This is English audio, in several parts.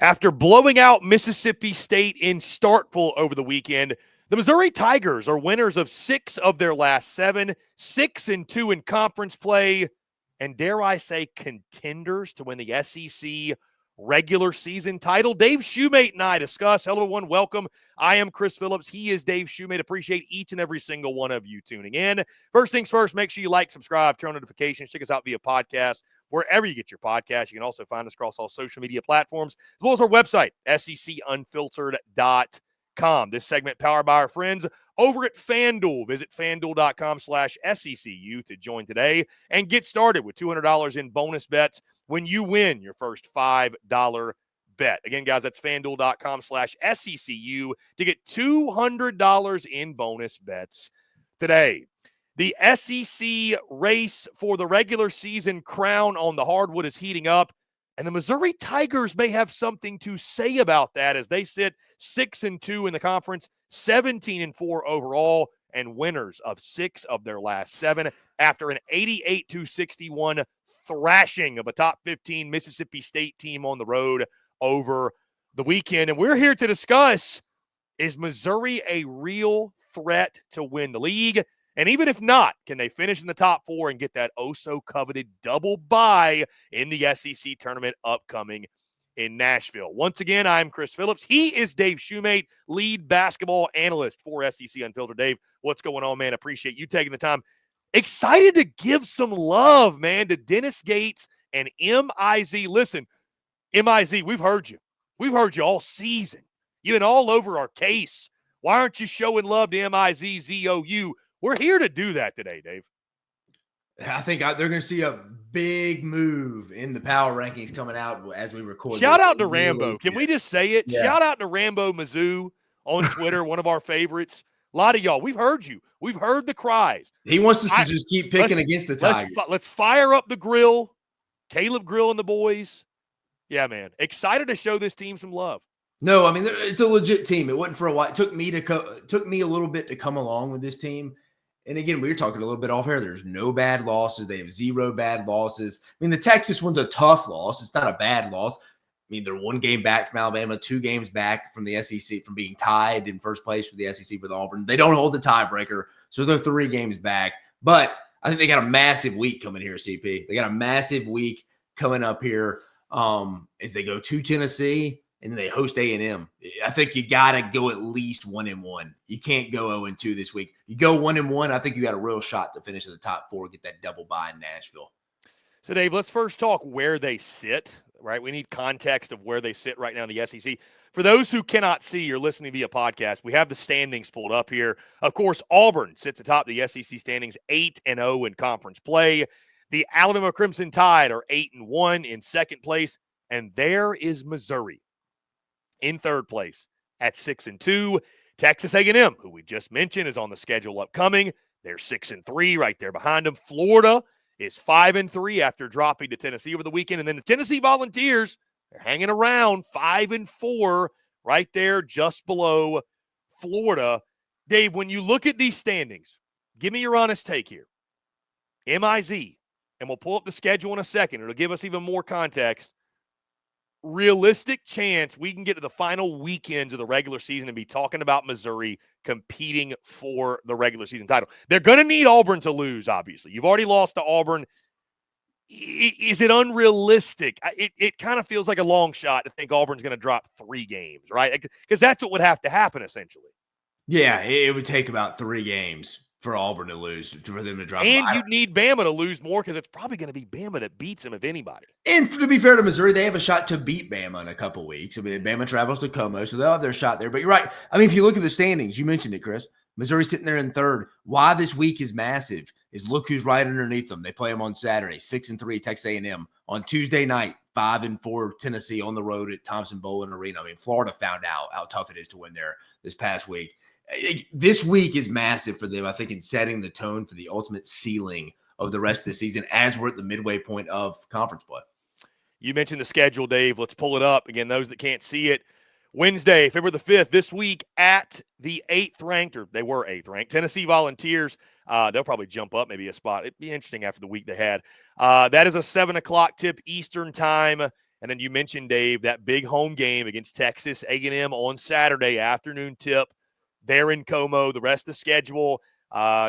After blowing out Mississippi State in Starkville over the weekend, the Missouri Tigers are winners of 6 of their last 7, 6-2 in conference play, and dare I say contenders to win the SEC regular season title. Dave Shumate and I discuss. Hello, everyone. Welcome. I am Chris Phillips. He is Dave Shumate. Appreciate each and every single one of you tuning in. First things first, make sure you like, subscribe, turn on notifications. Check us out via podcast, wherever you get your podcast. You can also find us across all social media platforms, as well as our website, secunfiltered.com. This segment powered by our friends over at FANDUEL. Visit FANDUEL.com/SECU to join today and get started with $200 in bonus bets when you win your first $5 bet. Again, guys, that's FANDUEL.com/SECU to get $200 in bonus bets today. The SEC race for the regular season crown on the hardwood is heating up, and the Missouri Tigers may have something to say about that as they sit 6-2 in the conference, 17-4 overall, and winners of 6 of their last 7 after an 88-61 thrashing of a top 15 Mississippi State team on the road over the weekend. And we're here to discuss, is Missouri a real threat to win the league? And even if not, can they finish in the top 4 and get that oh-so-coveted double bye in the SEC tournament upcoming in Nashville? Once again, I'm Chris Phillips. He is Dave Shumate, lead basketball analyst for SEC Unfiltered. Dave, what's going on, man? Appreciate you taking the time. Excited to give some love, man, to Dennis Gates and MIZ. Listen, MIZ, we've heard you. We've heard you all season. You've been all over our case. Why aren't you showing love to MIZZOU? We're here to do that today, Dave. I think they're going to see a big move in the power rankings coming out as we record. Shout out to Rambo. Can we just say it? Yeah. Shout out to Rambo Mizzou on Twitter, one of our favorites. A lot of y'all, we've heard you. We've heard the cries. He wants us to just keep picking against the Tigers. Let's fire up the grill. Caleb Grill and the boys. Yeah, man. Excited to show this team some love. No, I mean, it's a legit team. It wasn't for a while. It took me a little bit to come along with this team. And again, we were talking a little bit off air. There's no bad losses. They have 0 bad losses. I mean, the Texas one's a tough loss. It's not a bad loss. I mean, they're 1 game back from Alabama, 2 games back from the SEC, from being tied in first place for the SEC with Auburn. They don't hold the tiebreaker, so they're 3 games back. But I think they got a massive week coming here, CP. They got a massive week coming up here as they go to Tennessee, and then they host A&M. I think you got to go at least 1-1. You can't go 0-2 this week. You go 1-1, I think you got a real shot to finish in the top 4, get that double bye in Nashville. So, Dave, let's first talk where they sit, right? We need context of where they sit right now in the SEC. For those who cannot see or listening via podcast, we have the standings pulled up here. Of course, Auburn sits atop the SEC standings, 8-0 in conference play. The Alabama Crimson Tide are 8-1 in second place. And there is Missouri in third place at 6-2. Texas A&M, who we just mentioned, is on the schedule upcoming. They're 6-3 right there behind them. Florida is 5-3 after dropping to Tennessee over the weekend. And then the Tennessee Volunteers, they're hanging around 5-4 right there just below Florida. Dave, when you look at these standings, give me your honest take here. MIZ, and we'll pull up the schedule in a second. It'll give us even more context. Realistic chance we can get to the final weekends of the regular season and be talking about Missouri competing for the regular season title. They're going to need Auburn to lose, obviously. You've already lost to Auburn. Is it unrealistic? It kind of feels like a long shot to think Auburn's going to drop 3 games, right? Because that's what would have to happen, essentially. Yeah, it would take about 3 games for Auburn to lose, for them to drop. And you'd need Bama to lose more because it's probably going to be Bama that beats them, if anybody. And to be fair to Missouri, they have a shot to beat Bama in a couple weeks. I mean, Bama travels to Como, so they'll have their shot there. But you're right. I mean, if you look at the standings, you mentioned it, Chris. Missouri's sitting there in third. Why this week is massive is look who's right underneath them. They play them on Saturday, 6-3, Texas A&M. On Tuesday night, 5-4, Tennessee on the road at Thompson-Boling Arena. I mean, Florida found out how tough it is to win there this past week. This week is massive for them, I think, in setting the tone for the ultimate ceiling of the rest of the season as we're at the midway point of conference play. You mentioned the schedule, Dave. Let's pull it up. Again, those that can't see it, Wednesday, February the 5th, this week at the 8th-ranked, or they were 8th-ranked, Tennessee Volunteers. They'll probably jump up maybe a spot. It'd be interesting after the week they had. That is a 7 o'clock tip Eastern time. And then you mentioned, Dave, that big home game against Texas A&M on Saturday, afternoon tip. They're in Como. The rest of the schedule,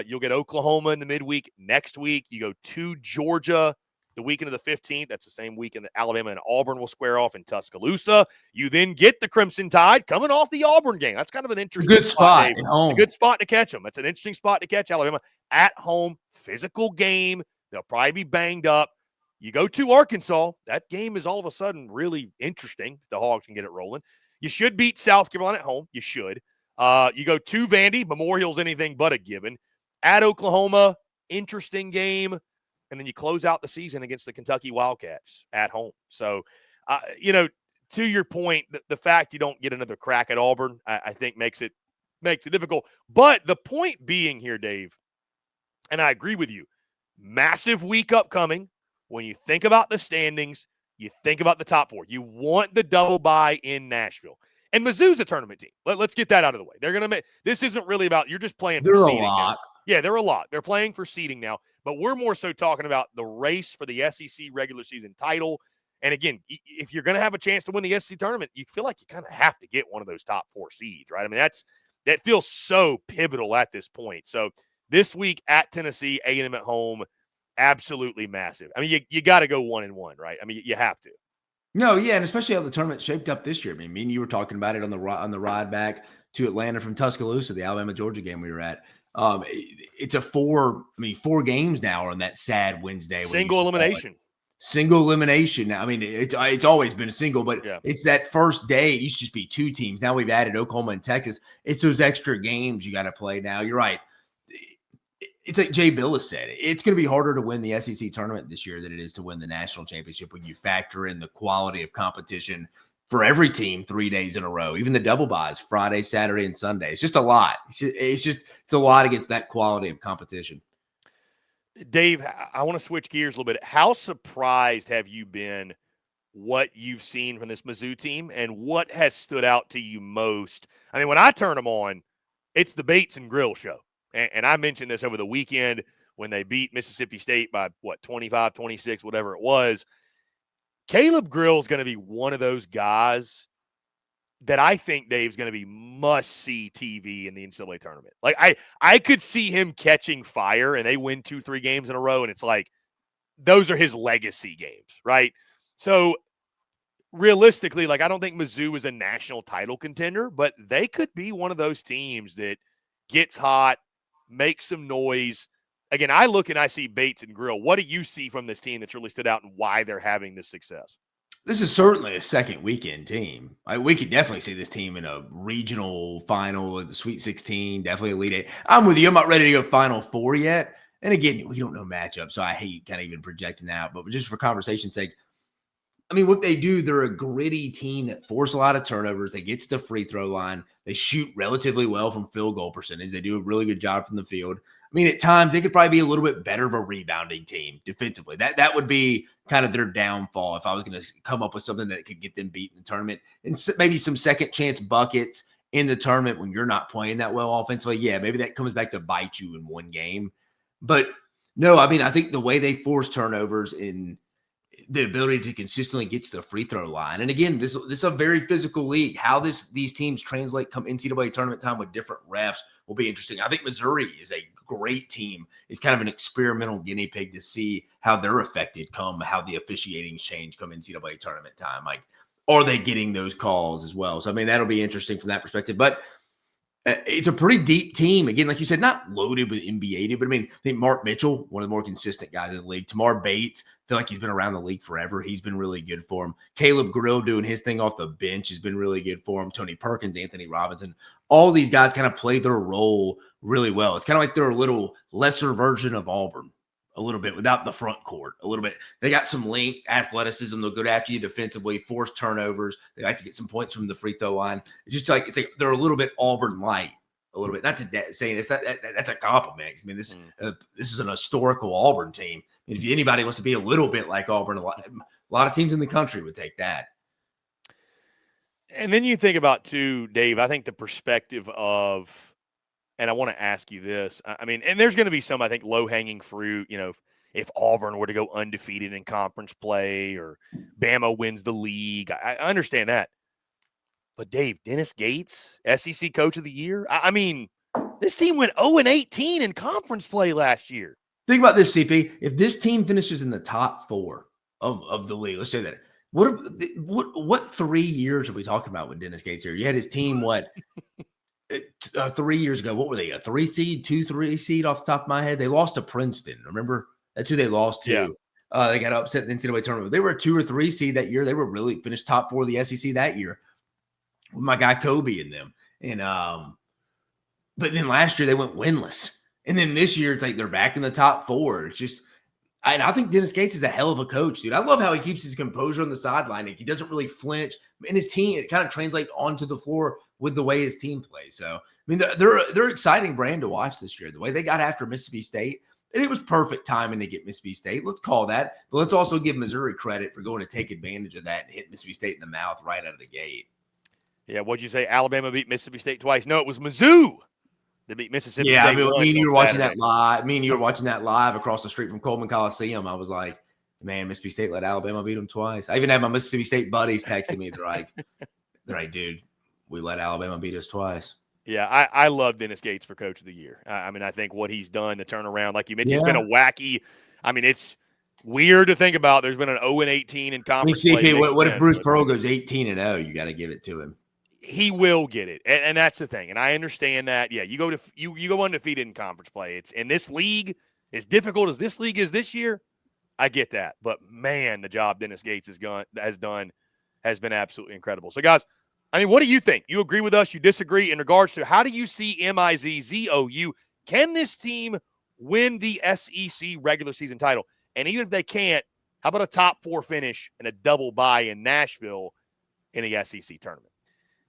you'll get Oklahoma in the midweek next week. You go to Georgia the weekend of the 15th. That's the same weekend that Alabama and Auburn will square off in Tuscaloosa. You then get the Crimson Tide coming off the Auburn game. That's kind of an interesting good spot Dave. at home. It's a good spot to catch them. That's an interesting spot to catch Alabama at home. Physical game. They'll probably be banged up. You go to Arkansas. That game is all of a sudden really interesting. The Hogs can get it rolling. You should beat South Carolina at home. You should. You go to Vandy. Memorial's anything but a given. At Oklahoma, interesting game. And then you close out the season against the Kentucky Wildcats at home. So, to your point, the fact you don't get another crack at Auburn, I think makes it difficult. But the point being here, Dave, and I agree with you, massive week upcoming. When you think about the standings, you think about the top four. You want the double bye in Nashville. And Mizzou's a tournament team. Let's get that out of the way. They're going to make – this isn't really about – you're just playing for seeding now. Yeah, they're a lot. They're playing for seeding now. But we're more so talking about the race for the SEC regular season title. And, again, if you're going to have a chance to win the SEC tournament, you feel like you kind of have to get one of those top four seeds, right? I mean, that feels so pivotal at this point. So this week at Tennessee, A&M at home – absolutely massive. I mean, you got to go 1-1, right? I mean, you have to. No, yeah, and especially how the tournament shaped up this year. I mean, me and you were talking about it on the ride back to Atlanta from Tuscaloosa, the Alabama-Georgia game we were at. It's 4 games now on that sad Wednesday. Single elimination. Single elimination. Now, I mean, it's always been a single, but it's that first day. It used to just be 2 teams. Now we've added Oklahoma and Texas. It's those extra games you got to play now. You're right. It's like Jay Billis said, it's going to be harder to win the SEC tournament this year than it is to win the national championship when you factor in the quality of competition for every team 3 days in a row, even the double buys, Friday, Saturday, and Sunday. It's just a lot. It's a lot against that quality of competition. Dave, I want to switch gears a little bit. How surprised have you been what you've seen from this Mizzou team and what has stood out to you most? I mean, when I turn them on, it's the Bates and Grill show. And I mentioned this over the weekend when they beat Mississippi State by, 25, 26, whatever it was. Caleb Grill's going to be one of those guys that I think Dave's going to be must-see TV in the NCAA tournament. Like, I could see him catching fire, and they win 2-3 games in a row, and it's like those are his legacy games, right? So, realistically, like, I don't think Mizzou is a national title contender, but they could be one of those teams that gets hot, make some noise. Again, I look and I see Bates and Grill. What do you see from this team that's really stood out and why they're having this success? This is certainly a second weekend team. We could definitely see this team in a regional final, the Sweet 16, definitely Elite 8. I'm with you. I'm not ready to go Final Four yet. And again, we don't know matchups, so I hate kind of even projecting that. But just for conversation's sake, I mean, what they do, they're a gritty team that force a lot of turnovers. They get to the free throw line. They shoot relatively well from field goal percentage. They do a really good job from the field. I mean, at times, they could probably be a little bit better of a rebounding team defensively. That would be kind of their downfall if I was going to come up with something that could get them beat in the tournament. And maybe some second chance buckets in the tournament when you're not playing that well offensively. Yeah, maybe that comes back to bite you in one game. But no, I mean, I think the way they force turnovers in the ability to consistently get to the free throw line. And again, this is a very physical league. How these teams translate come NCAA tournament time with different refs will be interesting. I think Missouri is a great team. It's kind of an experimental guinea pig to see how they're affected how the officiating's change come NCAA tournament time. Like, are they getting those calls as well? So, I mean, that'll be interesting from that perspective. But it's a pretty deep team. Again, like you said, not loaded with NBA, but I mean, I think Mark Mitchell, one of the more consistent guys in the league. Tamar Bates, I feel like he's been around the league forever. He's been really good for him. Caleb Grill doing his thing off the bench has been really good for him. Tony Perkins, Anthony Robinson, all these guys kind of play their role really well. It's kind of like they're a little lesser version of Auburn, a little bit without the front court, a little bit. They got some length, athleticism. They'll go after you defensively, force turnovers. They like to get some points from the free throw line. It's like they're a little bit Auburn light, a little bit. Not to say this, that's a compliment. I mean, this is an historical Auburn team. I mean, if anybody wants to be a little bit like Auburn, a lot of teams in the country would take that. And then you think about, too, Dave, I think the perspective of, and I want to ask you this, I mean, and there's going to be some, I think, low-hanging fruit. You know, if Auburn were to go undefeated in conference play or Bama wins the league. I understand that. But, Dave, Dennis Gates, SEC Coach of the Year? I mean, this team went 0-18 in conference play last year. Think about this, CP. If this team finishes in the top 4 of the league, let's say that. What 3 years are we talking about with Dennis Gates here? You had his team, 3 years ago? What were they? A 3 seed, 2-3 seed off the top of my head? They lost to Princeton. Remember? That's who they lost to. Yeah. They got upset in the NCAA tournament. They were a 2 or 3 seed that year. They were really finished top 4 of the SEC that year with my guy Kobe and them. And but then last year they went winless. And then this year it's like they're back in the top 4. It's just, and I think Dennis Gates is a hell of a coach, dude. I love how he keeps his composure on the sideline. He doesn't really flinch. And his team, it kind of translates onto the floor with the way his team plays. So, I mean, they're exciting brand to watch this year. The way they got after Mississippi State, and it was perfect timing to get Mississippi State. Let's call that. But let's also give Missouri credit for going to take advantage of that and hit Mississippi State in the mouth right out of the gate. Yeah, what'd you say? Alabama beat Mississippi State twice. No, it was Mizzou that beat Mississippi State. Yeah, me and you were watching Saturday. that live. Me and you were watching that live across the street from Coleman Coliseum. I was like, man, Mississippi State let Alabama beat them twice. I even had my Mississippi State buddies texting me. They're like, dude, we let Alabama beat us twice. Yeah, I love Dennis Gates for Coach of the Year. I mean, I think what he's done, the turnaround, like you mentioned, it's been a wacky. I mean, it's weird to think about. There's been an 0-18 in conference play. CP, what if Bruce Pearl goes 18-0? You got to give it to him. He will get it, and that's the thing. And I understand that. Yeah, you go undefeated in conference play. It's in this league, as difficult as this league is this year. I get that, but man, the job Dennis Gates has done has been absolutely incredible. So, guys, I mean, what do you think? You agree with us? You disagree in regards to how do you see Mizzou? Can this team win the SEC regular season title? And even if they can't, how about a top 4 finish and a double bye in Nashville in the SEC tournament?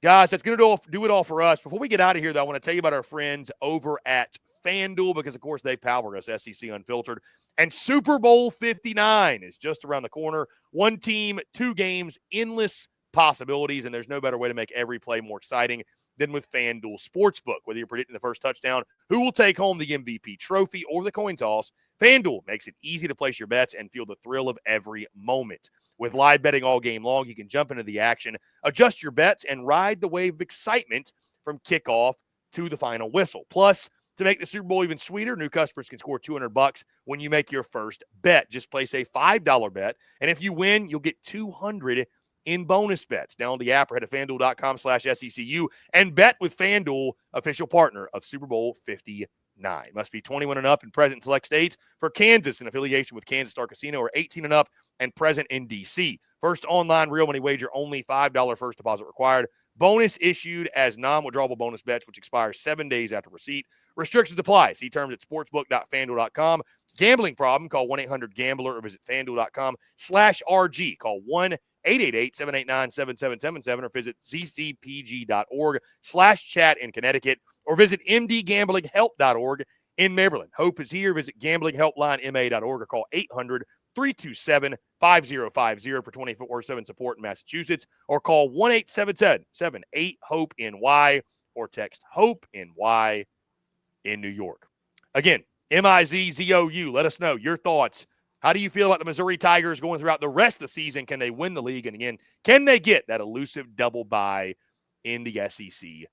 Guys, that's going to do it all for us. Before we get out of here, though, I want to tell you about our friends over at FanDuel because, of course, they power us, SEC Unfiltered. And Super Bowl 59 is just around the corner. 1 team, 2 games, endless possibilities, and there's no better way to make every play more exciting than with FanDuel Sportsbook. Whether you're predicting the first touchdown, who will take home the MVP trophy, or the coin toss, FanDuel makes it easy to place your bets and feel the thrill of every moment. With live betting all game long, you can jump into the action, adjust your bets, and ride the wave of excitement from kickoff to the final whistle. Plus, to make the Super Bowl even sweeter, new customers can score $200 when you make your first bet. Just place a $5 bet, and if you win, you'll get $200 in bonus bets. Download the app or head to FanDuel.com/SECU and bet with FanDuel, official partner of Super Bowl 59. Must be 21 and up and present in select states. For Kansas, an affiliation with Kansas Star Casino, or 18 and up and present in D.C. First online real money wager only, $5 first deposit required. Bonus issued as non-withdrawable bonus bets, which expire 7 days after receipt. Restrictions apply. See terms at sportsbook.fanduel.com. Gambling problem? Call 1-800-GAMBLER or visit fanduel.com/RG. Call 1-888-789-7777 or visit ccpg.org/chat in Connecticut or visit mdgamblinghelp.org in Maryland. Hope is here. Visit gamblinghelplinema.org or call 800-327-5050 for 24/7 support in Massachusetts, or call 1-877-78-HOPE-NY or text HOPE-NY in New York. Again, Mizzou, let us know your thoughts. How do you feel about the Missouri Tigers going throughout the rest of the season? Can they win the league? And again, can they get that elusive double bye in the SEC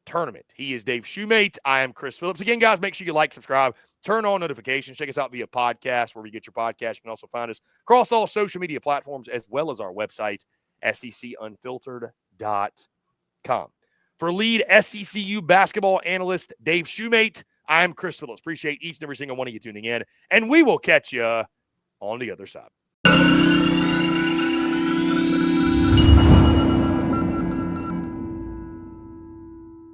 tournament? He is Dave Shumate. I am Chris Phillips. Again, guys, make sure you like, subscribe, turn on notifications. Check us out via podcast, where you get your podcast. You can also find us across all social media platforms, as well as our website, secunfiltered.com. For lead SECU basketball analyst Dave Shumate, I'm Chris Phillips. Appreciate each and every single one of you tuning in, and we will catch you on the other side.